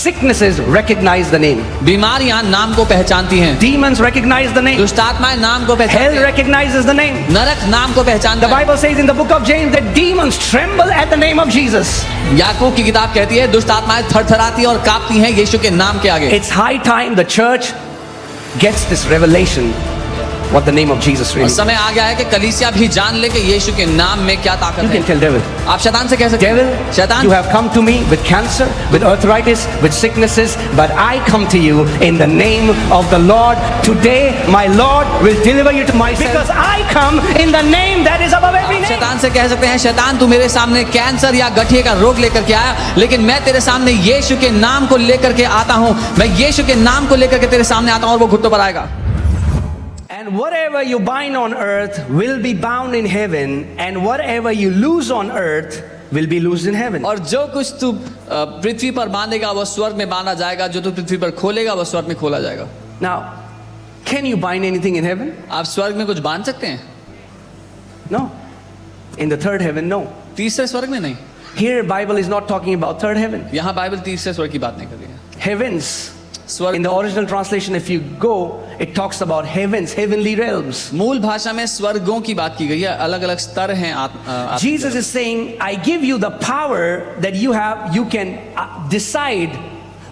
Sicknesses recognize the name. बीमारियां नाम को पहचानती हैं, Demons recognize the name. दुष्ट आत्माएं नाम को Hell पहचानती हैं, recognizes the name. नरक नाम को पहचानता The है। Bible says in the book of James that demons tremble at the name of Jesus. याकूब की किताब कहती है दुष्ट आत्माएं थरथराती और कांपती हैं यीशु के नाम के आगे। It's high time the church gets this revelation what the name of Jesus और really is. समय आ गया है कि कलीसिया भी जान ले कि यीशु के नाम में क्या ताकत You है। can tell devil, आप शैतान से कह सकते devil, हैं, शैतान you have come to me with cancer, with arthritis, with sicknesses, but I come to you in the name of the Lord. Today my Lord will deliver you to myself because I come in the name that is above every आप name. शैतान से कह सकते हैं शैतान तू मेरे सामने कैंसर या गठिए का रोग लेकर के आया, लेकिन मैं तेरे सामने यीशु के नाम को लेकर के आता हूं। मैं यीशु के नाम को लेकर के तेरे सामने आता हूं और वो घुटनों पर आएगा। And whatever you bind on earth will be bound in heaven, and whatever you loose on earth will be loosed in heaven. और जो कुछ तू पृथ्वी पर बांधेगा वो स्वर्ग में बांधा जाएगा, जो तू पृथ्वी पर खोलेगा वो स्वर्ग में खोला जाएगा। Now, can you bind anything in heaven? आप स्वर्ग में कुछ बांध सकते हैं? No. In the third heaven, no. तीसरे स्वर्ग में नहीं। Here Bible is not talking about third heaven. यहाँ बाइबल तीसरे स्वर्ग की बात नहीं कर रही है। Heavens. स्वर्ग In the original translation, if you go, it talks about heavens, heavenly realms. मूल भाषा में स्वर्गों की बात की गई है, अलग अलग स्तर हैं। Jesus is saying, I give you the power that you can decide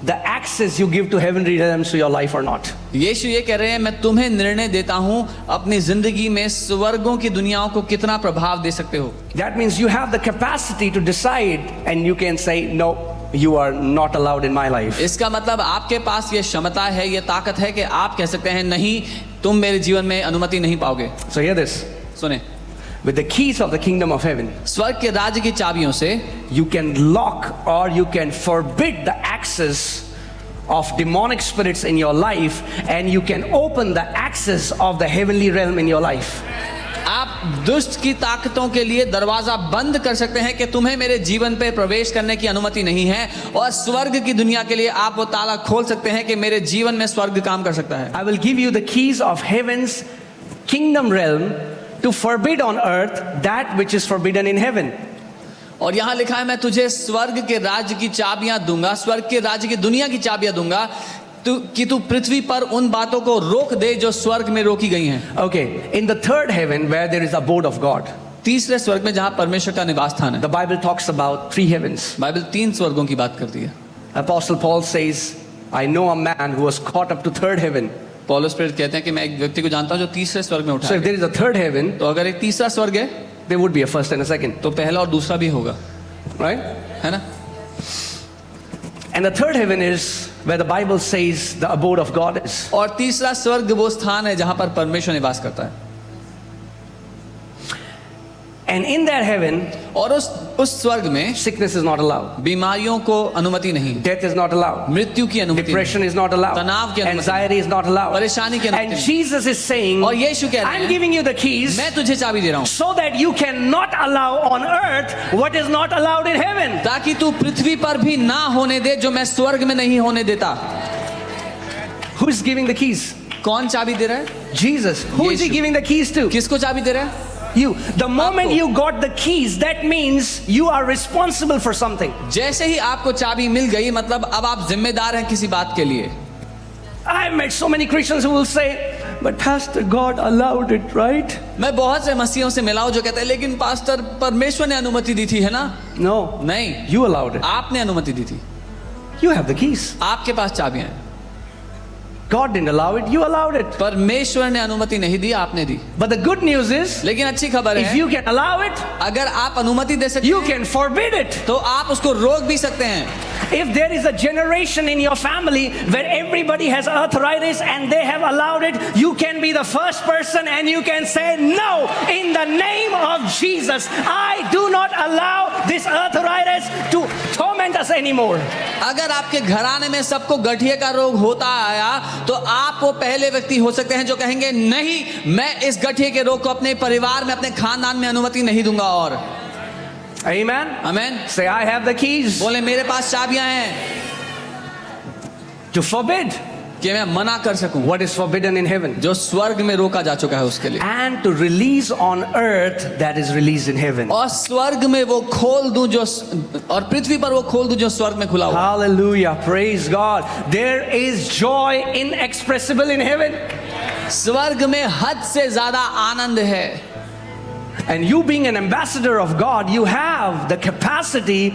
the access you give to heavenly realms to your life or not. यीशु ये कह रहे हैं मैं तुम्हें निर्णय देता हूं अपनी जिंदगी में स्वर्गों की दुनियाओं को कितना प्रभाव दे सकते हो। That means you have the capacity to decide and you can say, no, you are not allowed in my life. इसका मतलब आपके पास ये क्षमता है, ये ताकत है कि आप कह सकते हैं नहीं, तुम मेरे जीवन में अनुमति नहीं पाओगे। So hear this. सुने, With the keys of the kingdom of heaven, स्वर्ग के राज्य की चाबियों से you can lock or you can forbid the access of demonic spirits in your life, and you can open the access of the heavenly realm in your life. आप दुष्ट की ताकतों के लिए दरवाजा बंद कर सकते हैं कि तुम्हें मेरे जीवन पे प्रवेश करने की अनुमति नहीं है, और स्वर्ग की दुनिया के लिए आप वो ताला खोल सकते हैं कि मेरे जीवन में स्वर्ग काम कर सकता है। I will give you the keys of heaven's kingdom realm to forbid on earth that which is forbidden in heaven. और यहाँ लिखा है मैं तुझे स्वर्ग के राज्य की चाबियां दूंगा, स्वर्ग के राज्य की दुनिया की चाबियां दूंगा कि तू पृथ्वी पर उन बातों को रोक दे जो स्वर्ग में रोकी गई हैं। Okay, in the third heaven where there is abode of God, तीसरे स्वर्ग में जहाँ परमेश्वर का निवास स्थान है, the Bible talks about three heavens. Bible तीन स्वर्गों की बात करती है। Apostle Paul says, I know a man who was caught up to third heaven. पौलुस प्रेरित कहते हैं कि मैं एक व्यक्ति को जानता हूँ जो तीसरे स्वर्ग में उठा So if there is a third heaven, तो अगर एक तीसरा स्वर्ग है there would be a first and a second, तो पहला और दूसरा भी होगा, right? है ना। And the third heaven is where the Bible says the abode of God is. और तीसरा स्वर्ग वो स्थान है जहां पर परमेश्वर निवास करता है। And in that heaven, और उस स्वर्ग में sickness is not allowed, बीमारियों को अनुमति नहीं, death is not allowed, मृत्यु की अनुमति depression is not allowed, तनाव की अनुमति, anxiety is not allowed. परेशानी की अनुमति And नहीं। Jesus is saying, और यीशु कह रहे I'm हैं giving you the keys मैं तुझे चाबी दे रहा हूं so that you cannot allow on earth what is not allowed in heaven. ताकि तू पृथ्वी पर भी ना होने दे जो मैं स्वर्ग में नहीं होने देता। Who is giving the keys? कौन चाबी दे रहा है? Jesus. Who is he Yeshu. giving the keys to? किसको चाबी दे रहा है? You. The moment आपको। you got the keys, that means you are responsible for something. जैसे ही आपको चाबी मिल गई मतलब अब आप जिम्मेदार हैं किसी बात के लिए। I've met so many Christians who will say, but Pastor, God allowed it, right? मैं बहुत से मसीहों से मिला हूं जो कहते हैं लेकिन पास्टर परमेश्वर ने अनुमति दी थी, है ना। No. नहीं, You allowed it. आपने अनुमति दी थी, You have the keys. आपके पास चाबियां हैं। God didn't allow it, you allowed it. परमेश्वर ने अनुमति नहीं दी, आपने दी। But the good news is, लेकिन अच्छी खबर if है you can allow it, अगर आप अनुमति दे सकते you हैं can forbid it. तो आप उसको रोक भी सकते हैं। If there is a generation in your family where everybody has arthritis and they have allowed it, you can be the first person and you can say, no, in the name of Jesus, I do not allow this arthritis to torment us anymore. अगर आपके घराने में सबको गठिए का रोग होता आया तो आप वो पहले व्यक्ति हो सकते हैं जो कहेंगे नहीं, मैं इस गठिए के रोग को अपने परिवार में, अपने खानदान में अनुमति नहीं दूंगा। और Amen? Amen. Say, I have the keys बोले मेरे पास चाबियां हैं to forbid. कि मैं मना कर सकूं what is forbidden in heaven, जो स्वर्ग में रोका जा चुका है उसके लिए, and to release on earth that is released in heaven. और स्वर्ग में वो खोल दूं जो, और पृथ्वी पर वो खोल दूं जो स्वर्ग में खुला हुआ। Hallelujah, praise God. There is joy inexpressible in heaven, स्वर्ग में हद से ज्यादा आनंद है। and you being an ambassador of God, you have the capacity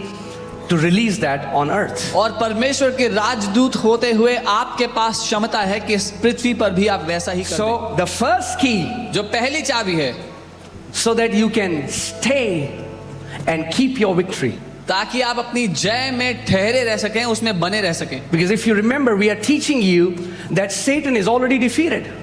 to release that on earth. और परमेश्वर के राजदूत होते हुए आपके पास क्षमता है कि इस पृथ्वी पर भी आप वैसा ही कर So the first key, दें। जो पहली चाबी है, so that you can stay and keep your victory. ताकि आप अपनी जय में ठहरे रह सकें, उसमें बने रह सकें। Because if you remember, we are teaching you that Satan is already defeated.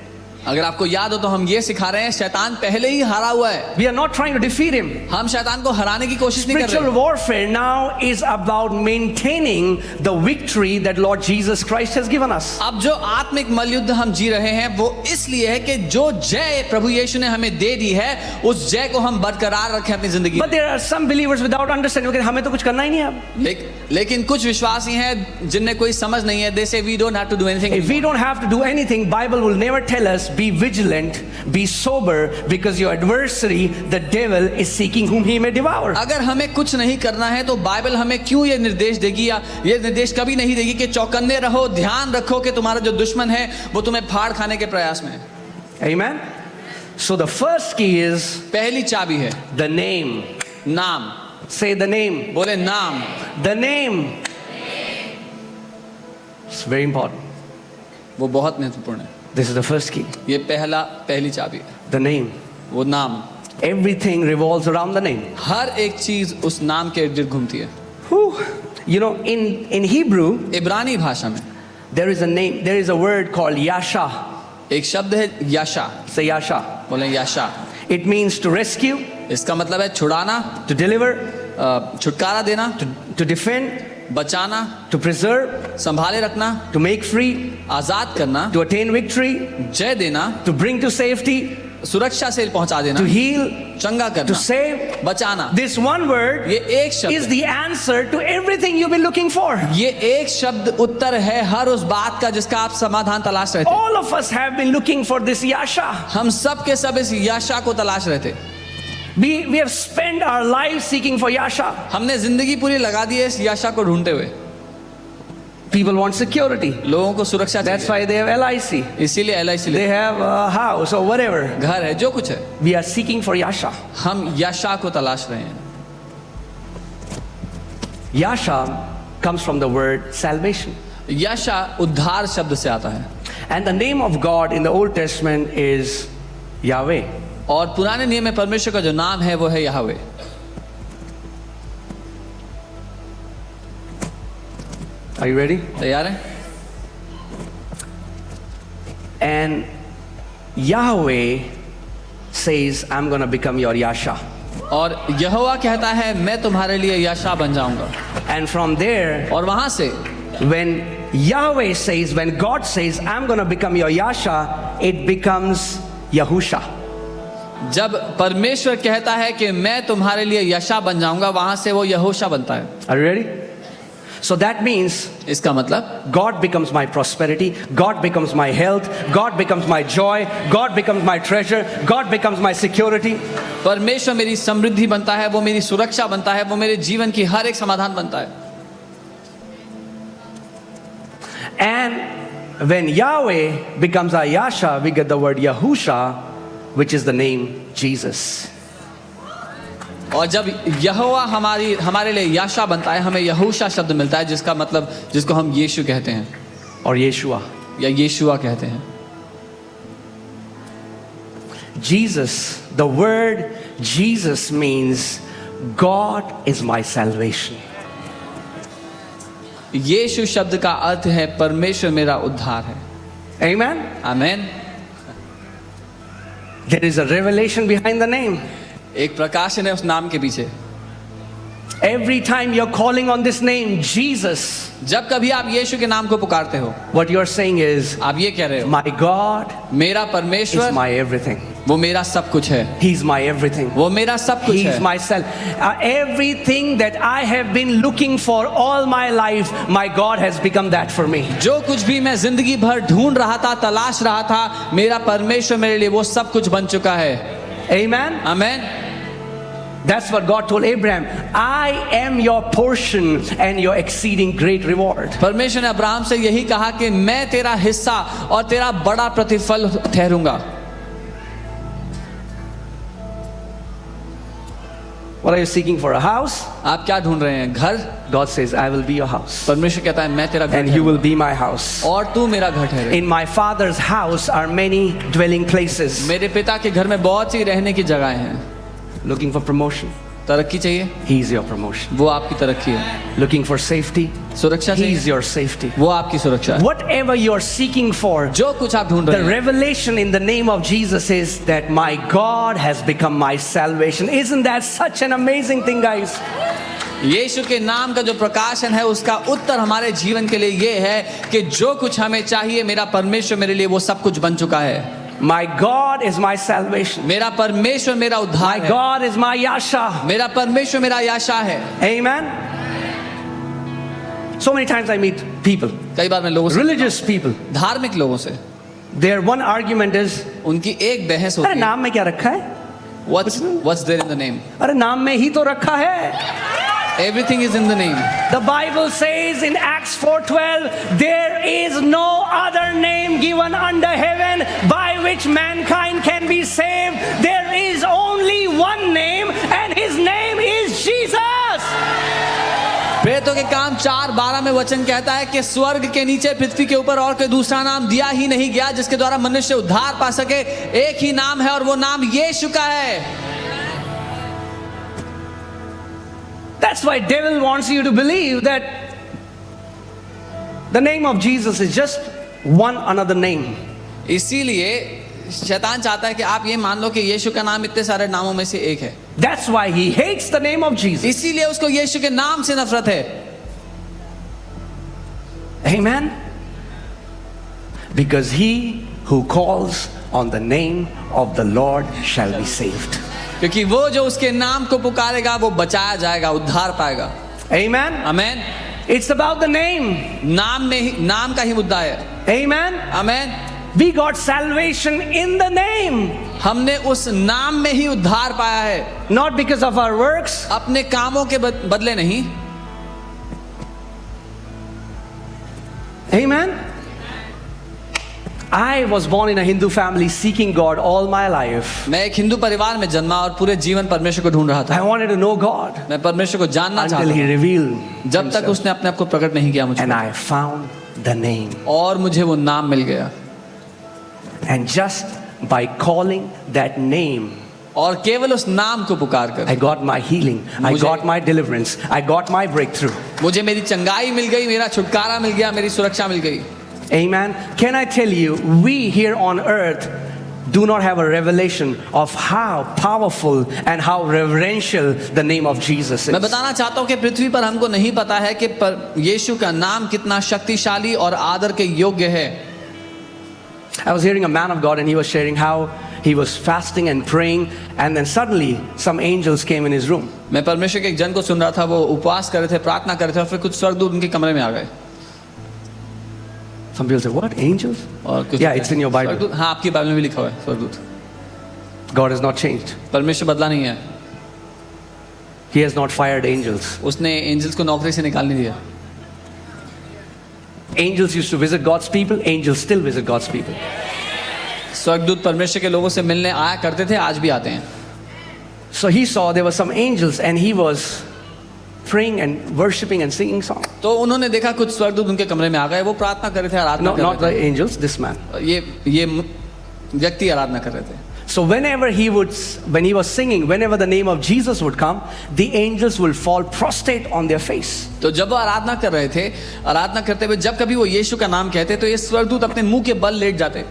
अगर आपको याद हो तो हम ये सिखा रहे हैं शैतान पहले ही हारा हुआ है। We are not trying to defeat him. हम शैतान को हराने की कोशिश नहीं कर Spiritual रहे। warfare now is about maintaining the victory that Lord Jesus Christ has given us. अब जो आत्मिक मलयुद्ध हम जी रहे हैं वो इसलिए है कि जो जय प्रभु यीशु ने हमें दे दी है उस जय को हम बरकरार रखें अपनी जिंदगी But there are some believers without understanding. Okay, हमें तो कुछ करना ही नहीं अब. लेकिन कुछ विश्वासी हैं जिनमें कोई समझ नहीं है। They say we don't have to do anything. If we don't have to do anything, Bible will never tell us be vigilant, be sober, because your adversary, the devil, is seeking whom he may devour. अगर हमें कुछ नहीं करना है तो Bible हमें क्यों ये निर्देश देगी, या ये निर्देश कभी नहीं देगी कि चौकन्ने रहो, ध्यान रखो कि तुम्हारा जो दुश्मन है वो तुम्हें फाड़ खाने के प्रयास में है। Amen. So the first key is पहली चाबी है the name. नाम। Say the name. बोले नाम। The name. It's very important. वो बहुत महत्वपूर्ण है। This is the first key. ये पहली चाबी है, The name. वो नाम। Everything revolves around the name. हर एक चीज उस नाम के इर्द गिर्द घूमती है। Whew. You know, in Hebrew, इब्रानी भाषा में there is a name, there is a word called Yasha. एक शब्द है याशा। Say Yasha. बोले याशा। It means to rescue, इसका मतलब है छुड़ाना, to deliver, छुटकारा देना, to defend, बचाना, to preserve, संभाले रखना, to make free, आजाद करना, to attain victory, जय देना, to bring to safety, सुरक्षा से पहुंचा देना, to heal, चंगा to करना, save. बचाना। This one word ये एक is शब्द, the answer to everything you've been looking for. ये एक शब्द उत्तर है हर उस बात का जिसका आप समाधान तलाश रहे थे। All of us have been looking for this Yasha. हम सब के सब इस याशा को तलाश रहे थे। We have spent our lives seeking for Yasha. हमने जिंदगी पूरी लगा दी है इस याशा को ढूंढते हुए। People want security. लोगों को सुरक्षा That's चाहिए, why they have LIC. इसीलिए LIC They have a house or whatever. घर है, जो कुछ है, We are seeking for Yasha. हम याशा को तलाश रहे हैं। Yasha comes from the word salvation. याशा उद्धार शब्द से आता है, And the name of God in the Old Testament is Yahweh. और पुराने नियम में परमेश्वर का जो नाम है वो है यहोवे। Are you ready? तैयार है? And Yahweh says, I'm going to become your Yasha. और यहोवा कहता है मैं तुम्हारे लिए याशा बन जाऊंगा। And from there, और वहां से when Yahweh says, when God says, I'm going to become your Yasha, it becomes Yahusha. जब परमेश्वर कहता है कि मैं तुम्हारे लिए यशा बन जाऊंगा, वहां से वो यहोशा बनता है। Are you ready? So that means इसका मतलब God becomes my prosperity, God becomes my health, God becomes my joy, God becomes my treasure, God becomes my security. परमेश्वर मेरी समृद्धि बनता है, वो मेरी सुरक्षा बनता है, वो मेरे जीवन की हर एक समाधान बनता है। And when Yahweh becomes our Yasha, we get the word Yahusha, which is the name Jesus. और जब यहोवा हमारे लिए याशा बनता है, हमें यहूशा शब्द मिलता है जिसका मतलब, जिसको हम यीशु कहते हैं Or Yeshua. या यीशुआ कहते हैं। Jesus, the word Jesus means God is my salvation. यीशु शब्द का अर्थ है परमेश्वर मेरा उद्धार है। Amen? आमीन। There is a revelation behind the name. एक प्रकाशन है उस नाम के पीछे। Every time you're calling on this name, Jesus, जब कभी आप यीशु के नाम को पुकारते हो, what you're saying is, आप ये कह रहे हो, my God मेरा is परमेश्वर my everything. वो मेरा सब कुछ है, He's my everything. वो मेरा सब कुछ He's है। myself. Everything that I have been looking for all my life, my God has become that for me. जो कुछ भी मैं जिंदगी भर ढूंढ रहा था, तलाश रहा था, मेरा परमेश्वर मेरे लिए वो सब कुछ बन चुका है। Amen. Amen. That's what God told Abraham. I am your portion and your exceeding great reward. परमेश्वर ने अब्राहम से यही कहा कि मैं तेरा हिस्सा और तेरा बड़ा प्रतिफल ठहरूंगा। What are you seeking for? A house? आप क्या ढूंढ रहे हैं? घर? God says, I will be your house. परमेश्वर कहता है मैं तेरा घर And you will be my house. और तू मेरा घर ठहरे। In my Father's house are many dwelling places. मेरे पिता के घर में बहुत सी रहने की जगहें हैं। Looking for promotion? तरक्की चाहिए? He is your promotion. वो आपकी तरक्की है। Looking for safety? सुरक्षा He चाहिए? is your safety. वो आपकी सुरक्षा है। Whatever you're seeking for, जो कुछ आप ढूंढ the रहे हैं, revelation in the name of Jesus is that my God has become my salvation. Isn't that such an amazing thing, guys? यीशु के नाम का जो प्रकाशन है उसका उत्तर हमारे जीवन के लिए ये है कि जो कुछ हमें चाहिए मेरा परमेश्वर मेरे लिए वो सब कुछ बन चुका है। My God is my salvation. मेरा परमेश्वर मेरा My उद्धार है। God is my Yasha. मेरा परमेश्वर मेरा याशा है। Amen. So many times I meet people, कई बार मैं लोगों से, religious people. धार्मिक लोगों से, Their one argument is, उनकी एक बहस अरे होती है, नाम में क्या रखा है? What's there in the name? अरे नाम में ही तो रखा है। Everything is in the name. The Bible says in Acts 4:12, there is no other name given under heaven by which mankind can be saved. There is only one name, and his name is Jesus. प्रेरितों के काम 4:12 में वचन कहता है कि स्वर्ग के नीचे पृथ्वी के ऊपर और कोई दूसरा नाम दिया ही नहीं गया जिसके द्वारा मनुष्य उद्धार पा सके। एक ही नाम है और वो नाम यीशु का है। That's why devil wants you to believe that the name of Jesus is just one another name. इसीलिए शैतान चाहता है कि आप ये मान लो कि यीशु का नाम इतने सारे नामों में से एक है। That's why he hates the name of Jesus. इसीलिए उसको यीशु के नाम से नफरत है। Amen. Because he who calls on the name of the Lord shall be saved. क्योंकि वो जो उसके नाम को पुकारेगा वो बचाया जाएगा, उद्धार पाएगा। Amen. Amen. It's about the name. नाम का ही मुद्दा है। Amen. Amen. We got salvation in the name. हमने उस नाम में ही उद्धार पाया है, Not because of our works. अपने कामों के बदले नहीं। Amen. I was born in a Hindu family seeking God all my life. मैं एक हिंदू परिवार में जन्मा और पूरे जीवन परमेश्वर को ढूंढ रहा था। I wanted to know God मैं परमेश्वर को जानना until चाहता he था revealed जब तक himself. उसने अपने आप को प्रकट नहीं किया मुझे। And I found the name. और मुझे वो नाम मिल गया। And just by calling that name, और केवल उस नाम को पुकार कर I got my healing. I मुझे- got my deliverance. I got my breakthrough. मुझे मेरी चंगाई मिल गई, मेरा छुटकारा मिल गया, मेरी सुरक्षा मिल गई। Amen. Can I tell you, we here on earth do not have a revelation of how powerful and how reverential the name of Jesus मैं is. बताना चाहता हूँ कि पृथ्वी पर हमको नहीं पता है कि यीशु का नाम कितना शक्तिशाली और आदर के योग्य है। I was hearing a man of God and he was sharing how he was fasting and praying and then suddenly some angels came in his room. मैं परमेश्वर के एक जन को सुन रहा था, वो उपवास कर रहे थे, प्रार्थना कर रहे थे और फिर कुछ स्वर्गदूत उनके कमरे में आ गए। Some people say, what, angels? और कुछ Yeah, it's in your Bible. स्वर्गदूत, हाँ आपकी बाइबल में भी लिखा हुआ है स्वर्गदूत। God has not changed. परमेश्वर बदला नहीं है, He has not fired angels. उसने एंजल्स को नौकरी से निकाल नहीं दिया। Angels used to visit God's people. Angels still visit God's people. स्वर्गदूत परमेश्वर के लोगों से मिलने आया करते थे, आज भी आते हैं। So he saw there were some angels and he was praying and worshiping and singing songs. तो उन्होंने देखा कुछ स्वर्गदूत उनके कमरे में आ गए, वो प्रार्थना कर रहे थे, आराधना No, कर not रहे the angels, this man. थे। ये व्यक्ति आराधना कर रहे थे। So when he was singing, whenever the name of Jesus would come, the angels will fall prostrate on their face. तो जब वो आराधना कर रहे थे, आराधना करते हुए जब कभी वो यीशु का नाम कहते तो ये स्वर्गदूत अपने मुंह के बल लेट जाते।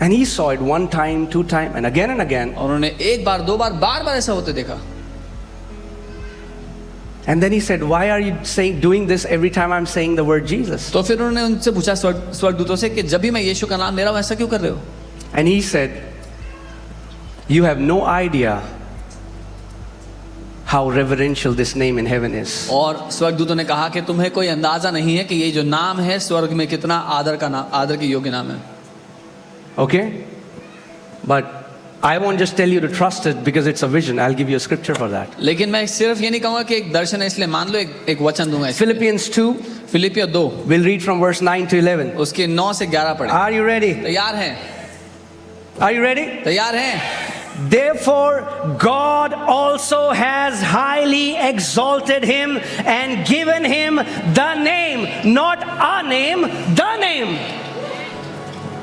And he saw it one time, two times, and again and again. और उन्होंने एक बार, दो बार, बार ऐसा होते देखा। And then he said, why are you doing this every time I'm saying the word Jesus? तो फिर उन्होंने उनसे पूछा स्वर्गदूतों से कि जब भी मैं यीशु का नाम ले रहा हूँ ऐसा क्यों कर रहे हो? And he said, You have no idea how reverential this name in heaven is. और स्वर्गदूतों ने कहा कि तुम्हें कोई अंदाजा नहीं है कि ये जो नाम है स्वर्ग में कितना आदर के योग्य नाम है. Okay? But I won't just tell you to trust it because it's a vision. I'll give you a scripture for that. लेकिन मैं सिर्फ ये नहीं कहूंगा कि एक दर्शन है इसलिए मान लो, एक वचन दूंगा. Philippians 2, फिलिपियो 2 we'll read from verse 9 to 11. उसके 9 से 11 पढ़े. Are you ready? तैयार हैं? Are you ready? तैयार हैं? Therefore, God also has highly exalted him and given him the name, not a name, the name.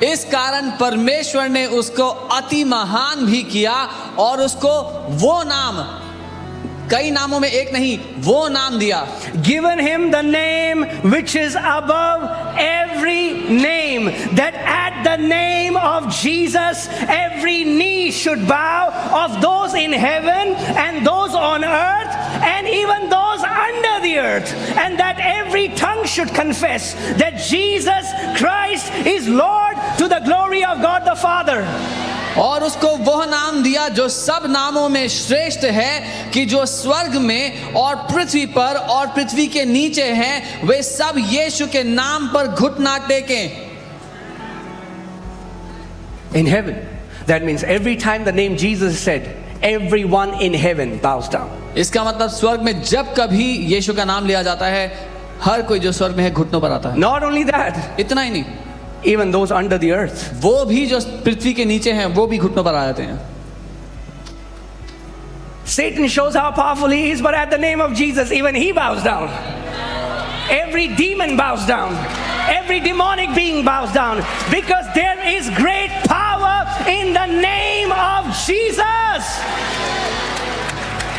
इस कारण परमेश्वर ने उसको अति महान भी किया और उसको वो नाम, कई नामों में एक नहीं, वो नाम दिया. Given him the name which is above every name, that at the name of Jesus every knee should bow, of those in heaven and those on earth and even those under the earth, and that every tongue should confess that Jesus Christ is Lord, to the glory of God the Father. और उसको वह नाम दिया जो सब नामों में श्रेष्ठ है, कि जो स्वर्ग में और पृथ्वी पर और पृथ्वी के नीचे हैं वे सब यीशु के नाम पर घुटना टेकें. In heaven, that means every time the name Jesus is said, everyone in heaven bows down. इसका मतलब स्वर्ग में जब कभी यीशु का नाम लिया जाता है हर कोई जो स्वर्ग में है घुटनों पर आता है. Not only that, इतना ही नहीं, even those under the earth. वो भी जो पृथ्वी के नीचे हैं वो भी घुटनों पर आ जाते हैं. Satan shows how powerful he is, but at the name of Jesus, even he bows down. Every demon bows down. Every demonic being bows down, because there is great power in the name of Jesus.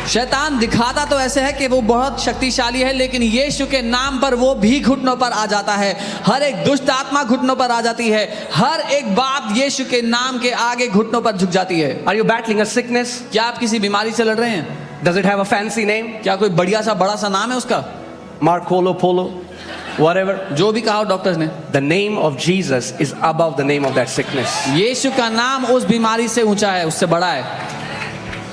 शैतान दिखाता तो ऐसे है कि वो बहुत शक्तिशाली है, लेकिन यीशु के नाम पर वो भी घुटनों पर आ जाता है. हर एक दुष्ट आत्मा घुटनों पर आ जाती है. हर एक बात यीशु के नाम के आगे घुटनों पर झुक जाती है. Are you battling a sickness? क्या आप किसी बीमारी से लड़ रहे हैं? Does it have a fancy name? क्या कोई बढ़िया सा बड़ा सा नाम है उसका? Marcolo, Polo, whatever. जो भी कहा डॉक्टर्स ने. The name of Jesus is above the name of that sickness. यीशु का नाम उस बीमारी से ऊंचा है, उससे बड़ा है.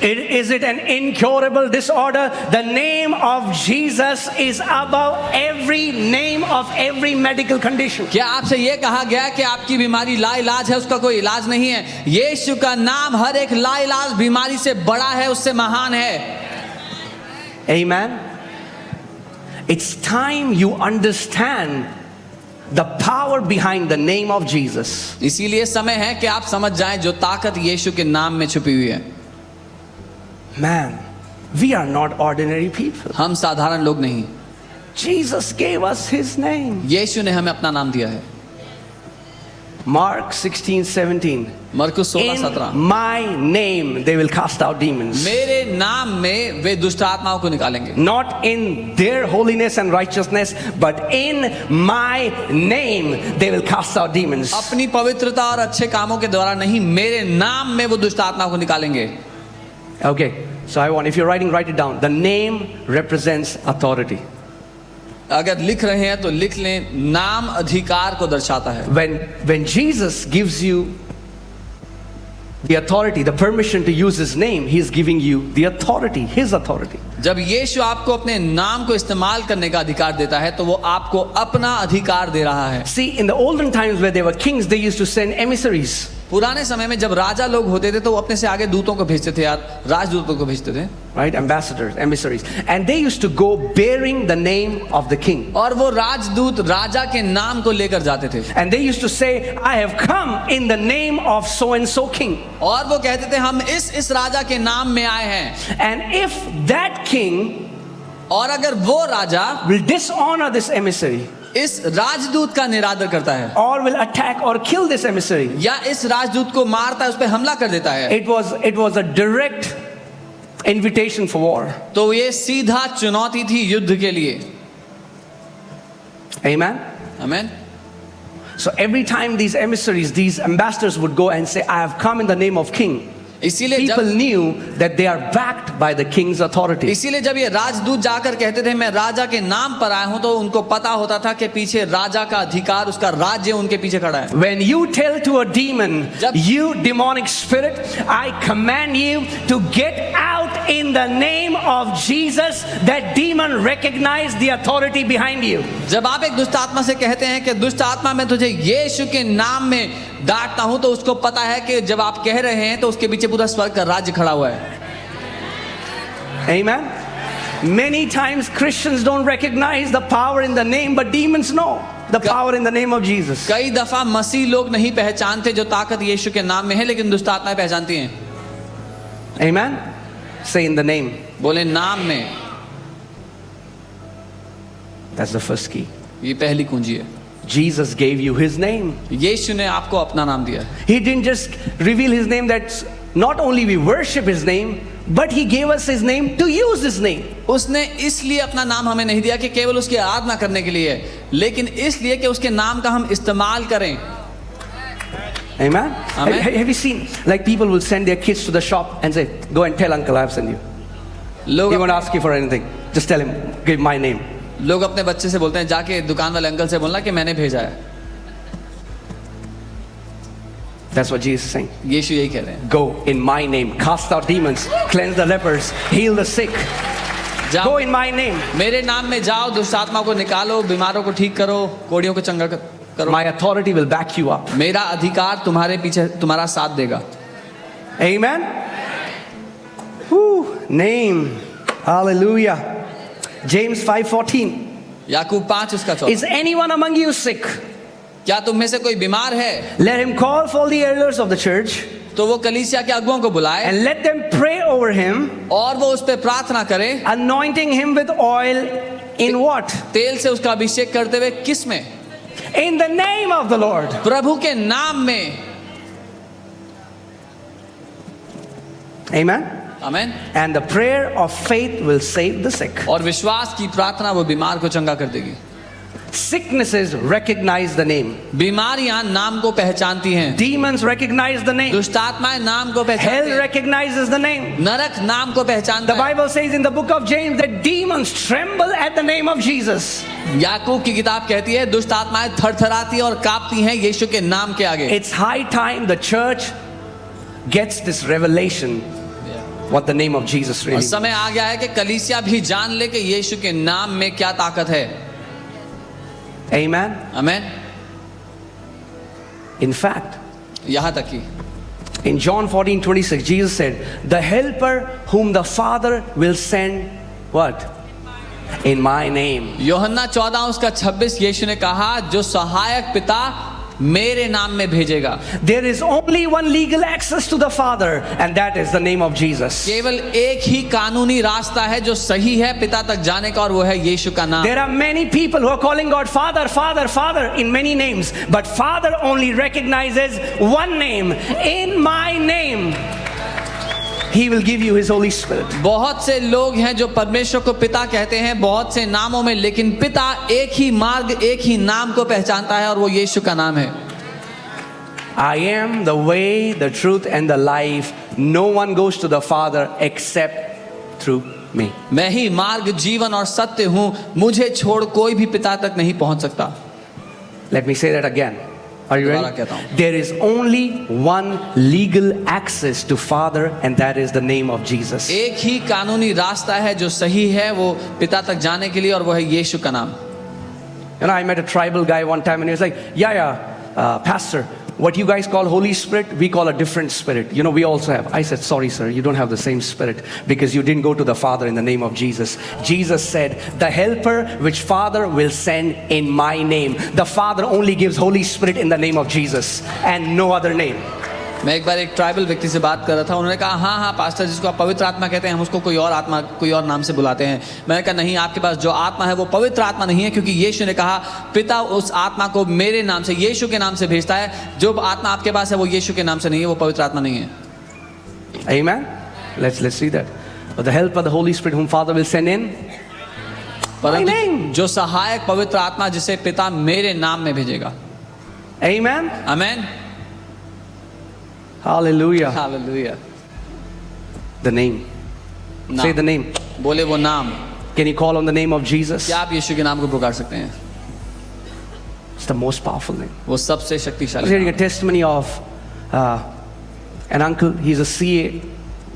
Is it an incurable disorder? The name of Jesus is above every name of every medical condition. क्या आपसे ये कहा गया कि आपकी बीमारी लाइलाज है, उसका कोई इलाज नहीं है? यीशु का नाम हर एक लाइलाज बीमारी से बड़ा है, उससे महान है. Amen. It's time you understand the power behind the name of Jesus. इसीलिए समय है कि आप समझ जाएं जो ताकत यीशु के नाम में छुपी हुई है. Man, we are not ordinary people. हम साधारण लोग नहीं. Jesus gave us his name. यीशु ने हमें अपना नाम दिया है. Mark 16:17. मरकुस 16:17. In my name they will cast out demons. मेरे नाम में वे दुष्ट आत्माओं को निकालेंगे. Not in their holiness and righteousness, but in my name they will cast out demons. अपनी पवित्रता और अच्छे कामों के द्वारा नहीं, मेरे नाम में वो दुष्ट आत्माओं को निकालेंगे. Okay, so I want, if you're writing, write it down. The name represents authority. अगर लिख रहे हैं तो लिख लें, नाम अधिकार को दर्शाता है. When Jesus gives you the authority, the permission to use his name, he is giving you the authority, his authority. जब यीशु आपको अपने नाम को इस्तेमाल करने का अधिकार देता है तो वो आपको अपना अधिकार दे रहा है. See, in the olden times where there were kings, they used to send emissaries. पुराने समय में जब राजा लोग होते थे तो वो अपने से आगे दूतों को भेजते थे, यार राजदूतों को भेजते थे. Right, ambassadors, emissaries, and they used to go bearing the name of the king. और वो राजदूत राजा के नाम को लेकर जाते थे. And they used to say, I have come in the name of so and so king. और वो कहते थे हम इस राजा के नाम में आए हैं. And if that king और अगर वो राजा will dishonor this emissary, इस राजदूत का निरादर करता है, or will attack or kill this emissary, या इस राजदूत को मारता है, उस पर हमला कर देता है, it was a direct invitation for war. तो ये सीधा चुनौती थी युद्ध के लिए. Amen. आमीन. So every time these emissaries, these ambassadors would go and say, I have come in the name of king. इसीलिए people जब knew that they are backed by the king's authority. इसीलिए जब ये राजदूत जाकर कहते थे मैं राजा के नाम पर आया हूं, तो उनको पता होता था कि पीछे राजा का अधिकार, उसका राज्य उनके पीछे खड़ा है। When you tell to a demon, जब- you demonic spirit, I command you to get out in the name of Jesus, that demon recognize the authority behind you. जब आप एक दुष्ट आत्मा से कहते हैं कि दुष्ट आत्मा मैं तुझे यीशु के नाम में डांटता हूं, तो उसको पता है कि जब आप कह रहे हैं तो उसके पीछे पूरा स्वर्ग का राज्य खड़ा हुआ है। Amen. Many times Christians don't recognize the power in the name, but demons know the power in the name of Jesus. कई दफा मसीह लोग नहीं पहचानते जो ताकत यीशु के नाम में है, लेकिन दुष्ट आत्माएं पहचानती हैं। Amen. Say in the name. बोले नाम में, That's the first key. ये पहली कुंजी है। Jesus gave you his name. यीशु ने आपको अपना नाम दिया। He didn't just reveal his name that not only we worship his name, but he gave us his name to use his name. उसने इसलिए अपना नाम हमें नहीं दिया कि केवल उसकी आराधना करने के लिए, लेकिन इसलिए कि उसके नाम का हम इस्तेमाल करें। Amen. Amen. Have you seen, like, people will send their kids to the shop and say, go and tell uncle I have sent you. लोग He won't ask you for anything. Just tell him, give my name. लोग अपने बच्चे से बोलते हैं जाके दुकान वाले अंकल से बोलना कि मैंने भेजा है। That's what Jesus is saying. यीशु यही कह रहे हैं। Go in my name, cast out demons, cleanse the lepers, heal the sick. Go जाओ in my name. मेरे नाम में जाओ, दुष्ट आत्मा को निकालो, बीमारों को ठीक करो, कोढ़ियों को चंगा करो। My authority will back you up. मेरा अधिकार तुम्हारे पीछे तुम्हारा साथ देगा। Amen. Whew, name. Hallelujah. James 5:14. याकूब 5 उसका 14। Is anyone among you sick? क्या तुम में से कोई बीमार है? Let him call for the elders of the church तो वो कलीसिया के अगुओं को बुलाए and let them pray over him, और वो उस पर प्रार्थना करे, anointing him with oil in what? तेल से उसका अभिषेक करते हुए। किस में? In the name of the Lord. प्रभु के नाम में। Amen. Amen. And the prayer of faith will save the sick. और विश्वास की प्रार्थना वो बीमार को चंगा कर देगी। Sicknesses recognize the name. बीमारियां नाम को पहचानती हैं। Demons recognize the name. दुष्ट आत्माएं नाम को पहचानती Hell हैं। recognizes the name. नरक नाम को पहचानता The है। Bible says in the book of James that demons tremble at the name of Jesus. याकूब की किताब कहती है दुष्ट आत्माएं थरथराती और कांपती हैं यीशु के नाम के आगे। It's high time the church gets this revelation what the name of Jesus और really समय आ गया है कि कलीसिया भी जान ले कि यीशु के नाम में क्या ताकत है। Amen. आमेन। In fact, यहाँ तक कि in John 14:26, Jesus said, the helper whom the Father will send, what? In my name. यूहन्ना 14 उसका 26 यीशु ने कहा जो सहायक पिता मेरे नाम में भेजेगा। There is only one legal access to the Father, and that is the name of Jesus. केवल एक ही कानूनी रास्ता है जो सही है पिता तक जाने का, और वो है यीशु का नाम। There are many people who are calling God Father, Father, Father in many names, but Father only recognizes one name. In my name, He will give you His Holy Spirit. बहुत से लोग हैं जो परमेश्वर को पिता कहते हैं बहुत से नामों में, लेकिन पिता एक ही मार्ग एक ही नाम को पहचानता है और वो यीशु का नाम है। I am the way, the truth and the life. No one goes to the Father except through me. मैं ही मार्ग जीवन और सत्य हूं, मुझे छोड़ कोई भी पिता तक नहीं पहुंच सकता। Let me say that again. Are you दोबारा ready? कहता हूं। There is only one legal access to Father, and that is the name of Jesus. एक ही कानूनी रास्ता है जो सही है वो पिता तक जाने के लिए, और वो है यीशु का नाम। You know, I met a tribal guy one time and he was like, Pastor, what you guys call Holy Spirit, we call a different spirit. You know, we also have. I said, sorry, sir, you don't have the same spirit because you didn't go to the Father in the name of Jesus. Jesus said, the helper which Father will send in my name. The Father only gives Holy Spirit in the name of Jesus and no other name. मैं एक बार एक tribal व्यक्ति से बात कर रहा था, उन्होंने कहा हाँ पास्टर, जिसको आप पवित्र आत्मा कहते हैं हम उसको कोई और आत्मा कोई और नाम से बुलाते हैं। मैंने कहा नहीं, आपके पास जो आत्मा है वो पवित्र आत्मा नहीं है, क्योंकि यीशु ने कहा पिता उस आत्मा को मेरे नाम से यीशु के नाम से भेजता है। जो आत्मा आपके पास है वो यीशु के नाम से नहीं है, वो पवित्र आत्मा नहीं है। Amen. Let's see that. But the help of the Holy Spirit whom Father will send in my name. जो सहायक पवित्र आत्मा जिसे पिता मेरे नाम में भेजेगा। Amen. Amen. Hallelujah. Hallelujah. The name. नाम। Say the name. बोले वो नाम। Can you call on the name of Jesus? क्या आप यीशु के नाम को पुकार सकते हैं? It's the most powerful name. वो सबसे I was शक्तिशाली hearing a नाम। testimony of an uncle. He's a CA,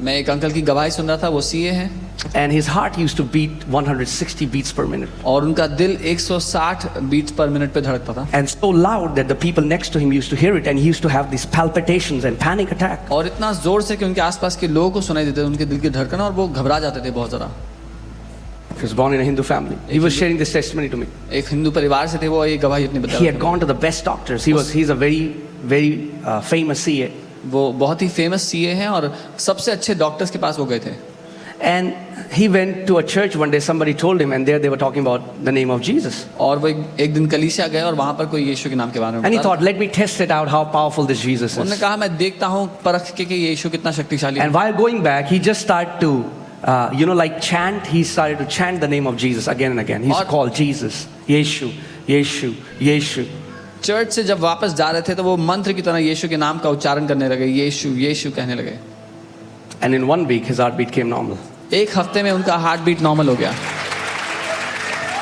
मैं एक अंकल की गवाही सुन रहा था, वो सीए हैं and his heart used to beat 160 beats per minute. और उनका दिल 160 बीट्स पर मिनट पे धड़कता था And so loud that the people next to him used to hear it, and he used to have these palpitations and panic attack. और इतना जोर से कि उनके आसपास के लोगों को सुनाई देते थे उनके दिल की धड़कन और वो घबरा जाते थे बहुत ज़्यादा। He was born in a Hindu family. He was sharing this testimony to me. एक हिंदू परिवार से थे वो, ये गवाही अपनी बता He रहे had थे। gone to the best doctors. He's a very famous CA. वो बहुत ही फेमस सीए हैं और सबसे अच्छे डॉक्टर्स के पास वो गए थे। And he went to a church one day. Somebody told him, and there they were talking about the name of Jesus. और वो एक दिन कलीसिया गए और वहाँ पर कोई यीशु के नाम के बारे में And he बता thought, let me test it out how powerful this Jesus उन्होंने is. कहा मैं देखता हूँ परख के कि यीशु कितना शक्तिशाली है। And while going back, he just started to, like chant. He started to chant the name of Jesus again and again. He's और- called Jesus, Yeshu, Yeshu, Yeshu. Church से जब वापस जा रहे थे तो वो मंत्र की तरह यीशु के नाम का उच्चारण करने लगे, यीशु यीशु कहने लगे। And in 1 week, his heartbeat came normal. एक हफ्ते में उनका हार्ट बीट नॉर्मल हो गया।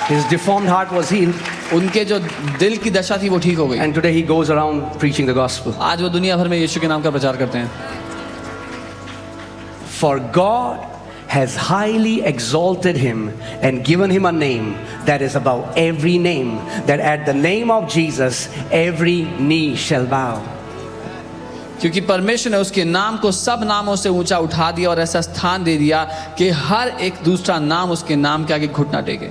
His deformed heart was healed. उनके जो दिल की दशा थी वो ठीक हो गई। And today he goes around preaching the gospel. आज वो दुनिया भर में यीशु के नाम का प्रचार करते हैं। For God has highly exalted him and given him a name that is above every name, that at the name of Jesus every knee shall bow. क्योंकि परमेश्वर ने उसके नाम को सब नामों से ऊंचा उठा दिया और ऐसा स्थान दे दिया कि हर एक दूसरा नाम उसके नाम के आगे घुटना टेके।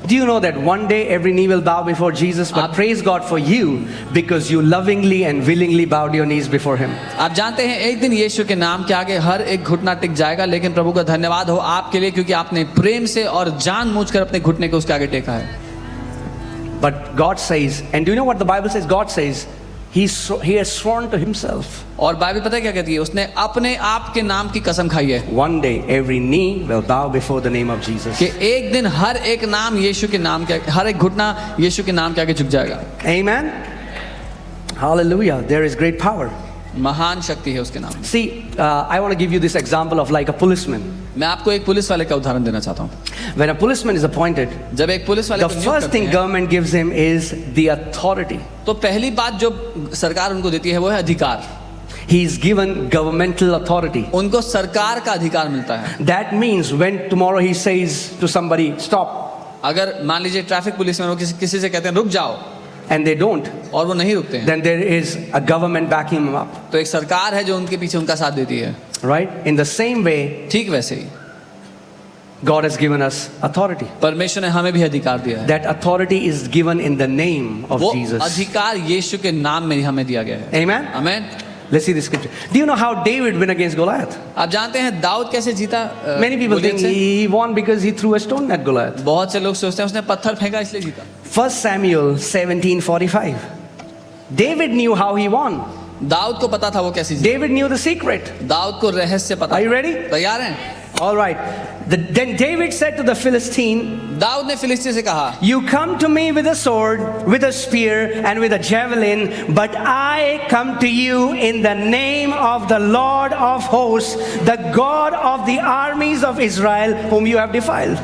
Do you know that one day every knee will bow before Jesus? But praise God for you because you lovingly and willingly bowed your knees before him. आप जानते हैं एक दिन यीशु के नाम के आगे हर एक घुटना टिक जाएगा, लेकिन प्रभु का धन्यवाद हो आपके लिए क्योंकि आपने प्रेम से और जानबूझकर अपने घुटने को उसके आगे टेका है। But God says, and do you know what the Bible says? God says, He has sworn to himself. और बाइबल पता है क्या कहती है? उसने अपने आप के नाम की कसम खाई है One day every knee will bow before the name of Jesus. कि एक दिन हर एक नाम यीशु के नाम के, हर एक घुटना यीशु के नाम के आगे झुक जाएगा। Amen. Hallelujah. There is great power. महान शक्ति है उसके नाम में। See, I want to give you this example of like a policeman. मैं आपको एक पुलिस वाले का उदाहरण देना चाहता हूँ। When a policeman is appointed, जब एक पुलिस वाले the को नियुक्त first करते thing हैं, government gives him is the authority. तो पहली बात जो सरकार उनको देती है वो है अधिकार। He is given governmental authority. उनको सरकार का अधिकार मिलता है। That means when tomorrow he says to somebody, stop, अगर मान लीजिए ट्रैफिक पुलिस में वो किसी से कहते हैं रुक जाओ and they don't, और वो नहीं रुकते हैं, then there is a government backing him up. तो एक सरकार है जो उनके पीछे उनका साथ देती है। Right? In the same way, ठीक वैसे ही God has given us authority. परमेश्वर ने हमें भी अधिकार दिया है। That authority is given in the name of वो Jesus. अधिकार यीशु के नाम में हमें दिया गया है। Amen? आमीन। Let's see the scripture. Do you know how David went against Goliath? आप जानते हैं दाऊद कैसे जीता? Many people गोलियत think से? he won because he threw a stone at Goliath. बहुत से लोग सोचते हैं उसने पत्थर फेंका इसलिए जीता। 1 Samuel 17:45. David knew how he won. Dawood को पता था वो कैसे जीता। David knew the secret. Dawood को रहस्य पता। Are you ready? तैयार हैं? All right. Then David said to the Philistine, Dawood ने फिलिस्ती से कहा, you come to me with a sword, with a spear, and with a javelin, but I come to you in the name of the Lord of hosts, the God of the armies of Israel, whom you have defiled.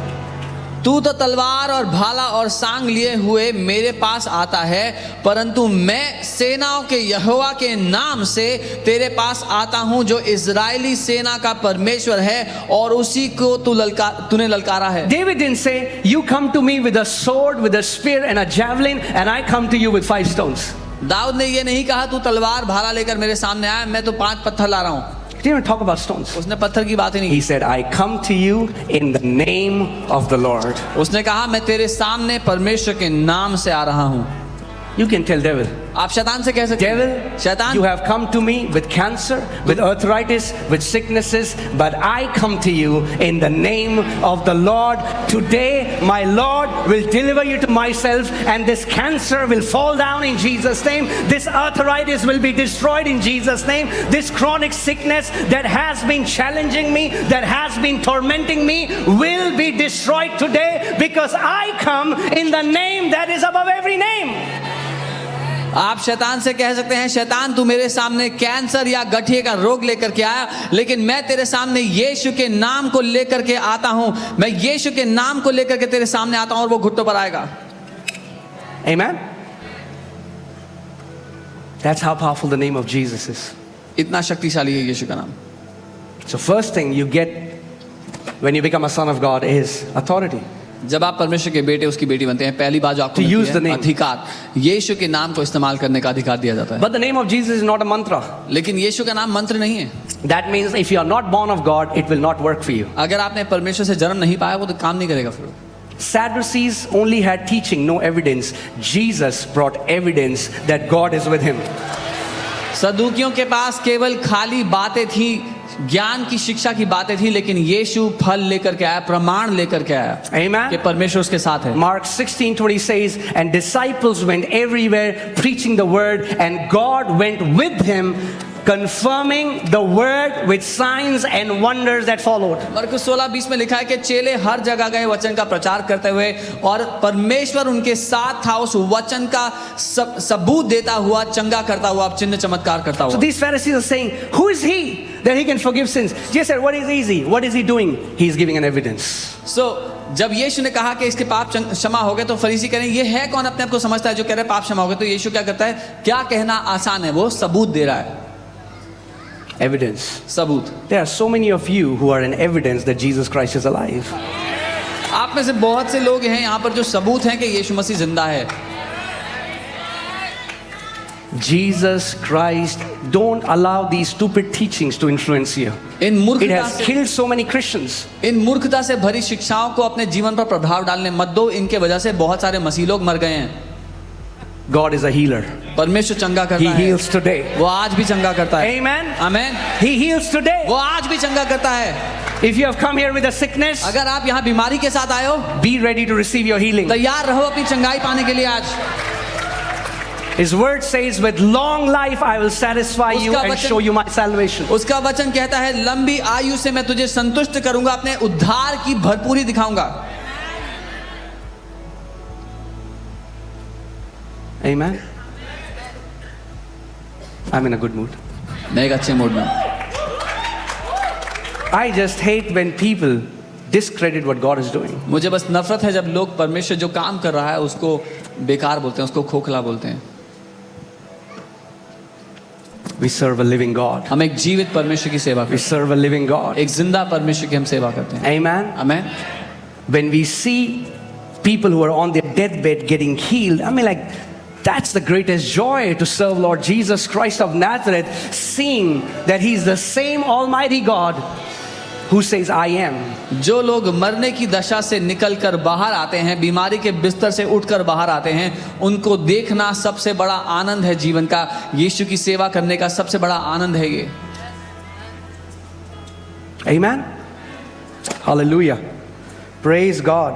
तू तो तलवार और भाला और सांग लिए हुए मेरे पास आता है, परंतु मैं सेनाओं के यहोवा के नाम से तेरे पास आता हूं जो इजरायली सेना का परमेश्वर है और उसी को तूने ललकारा है। David didn't say, you come to me with a sword, with a spear, and a javelin, and I come to you with 5 stones. Dawood ने ये नहीं कहा तू तलवार भाला लेकर मेरे सामने आया, मैं तो 5 पत्थर ला रहा हूं। He didn't even talk about stones. उसने पत्थर की बात ही नहीं He की। said, I come to you in the name of the Lord. उसने कहा मैं तेरे सामने परमेश्वर के नाम से आ रहा हूं। You can tell devil, आप शैतान से कह सकते हैं, devil, शैतान you have come to me with cancer, with arthritis, with sicknesses, but I come to you in the name of the Lord. Today, my Lord will deliver you to myself, and this cancer will fall down in Jesus' name. This arthritis will be destroyed in Jesus' name. This chronic sickness that has been challenging me, that has been tormenting me, will be destroyed today because I come in the name that is above every name. आप शैतान से कह सकते हैं, शैतान तू मेरे सामने कैंसर या गठिए का रोग लेकर के आया, लेकिन मैं तेरे सामने यीशु के नाम को लेकर के आता हूं। मैं यीशु के नाम को लेकर के तेरे सामने आता हूं और वो घुटनों पर आएगा। Amen? That's how powerful the name of Jesus is. इतना शक्तिशाली है यीशु का नाम। So first thing you get when you become a son of God is authority. जब आप परमेश्वर के बेटे उसकी बेटी बनते हैं, पहली बात जो आपको To use मिलती the है name. अधिकार, यीशु के नाम को इस्तेमाल करने का अधिकार दिया जाता है। But the name of Jesus is not a mantra. लेकिन यीशु का नाम मंत्र नहीं है। That means if you are not born of God, it will not work for you. अगर आपने परमेश्वर से जन्म नहीं पाया, वो तो काम नहीं करेगा फिर। Sadducees only had teaching, no evidence. Jesus brought evidence that God is with him. सदूकियों के पास केवल खाली बातें थी, ज्ञान की शिक्षा की बातें थी, लेकिन यीशु फल लेकर के आया, प्रमाण लेकर के आया Amen? कि परमेश्वर उसके साथ है। Mark 16:20 says, and disciples went everywhere preaching the word, and God went with him, confirming the word with signs and wonders that followed. मरकुस 16:20 में लिखा है कि चेले हर जगह गए वचन का प्रचार करते हुए, और परमेश्वर उनके साथ था, उस वचन का सबूत देता हुआ, चंगा करता हुआ, चिन्ह चमत्कार करता So हुआ। these Pharisees are saying, who is he that he can forgive sins? Jesus said, what is easy? What is he doing? He is giving an evidence. जब यीशु ने कहा कि इसके पाप क्षमा हो गए, तो फरीसी कह रहे हैं, ये है कौन अपने आप को समझता है जो कह रहा है पाप क्षमा हो गए? तो यीशु क्या करता है? क्या कहना आसान है, वो सबूत दे रहा है। Evidence. सबूत। There are so many of you who are an evidence that Jesus Christ is alive. आप में से बहुत से लोग हैं यहाँ पर जो सबूत हैं कि यीशु मसीह जिंदा है। Jesus Christ, don't allow these stupid teachings to influence you. In It मूर्खता has से killed so many Christians. इन मूर्खता से भरी शिक्षाओं को अपने जीवन पर प्रभाव डालने मत दो। इनके वजह से बहुत सारे मसीह लोग मर गए हैं। God is a healer. परमेश्वर चंगा He करता है, heals today. वो आज भी चंगा करता है। Amen. Amen. He heals today. वो आज भी चंगा करता है। If you have come here with a sickness, अगर आप यहाँ बीमारी के साथ आए हो, be ready to receive your healing. तैयार रहो अपनी चंगाई पाने के लिए आज। His word says, with long life I will satisfy you उसका and वचन- show you my salvation. उसका वचन कहता है, लंबी आयु से मैं तुझे संतुष्ट करूंगा, अपने उद्धार की भरपूरी दिखाऊंगा। Amen. I'm in a good mood. मैं एक अच्छे मूड में हूं। I just hate when people discredit what God is doing. मुझे बस नफरत है जब लोग परमेश्वर जो काम कर रहा है उसको बेकार बोलते हैं, उसको खोखला बोलते हैं। We serve a living God. हम एक जीवित परमेश्वर की सेवा We करते serve a living God. हैं, एक जिंदा परमेश्वर की हम सेवा करते हैं। Amen. Amen. When we see people who are on their deathbed getting healed, I mean, like, that's the greatest joy to serve Lord Jesus Christ of Nazareth, seeing that He's the same Almighty God who says, I am. जो लोग मरने की दशा से निकलकर बाहर आते हैं, बीमारी के बिस्तर से उठकर बाहर आते हैं, उनको देखना सबसे बड़ा आनंद है जीवन का। यीशु की सेवा करने का सबसे बड़ा आनंद है ये। Amen. Hallelujah. Praise God.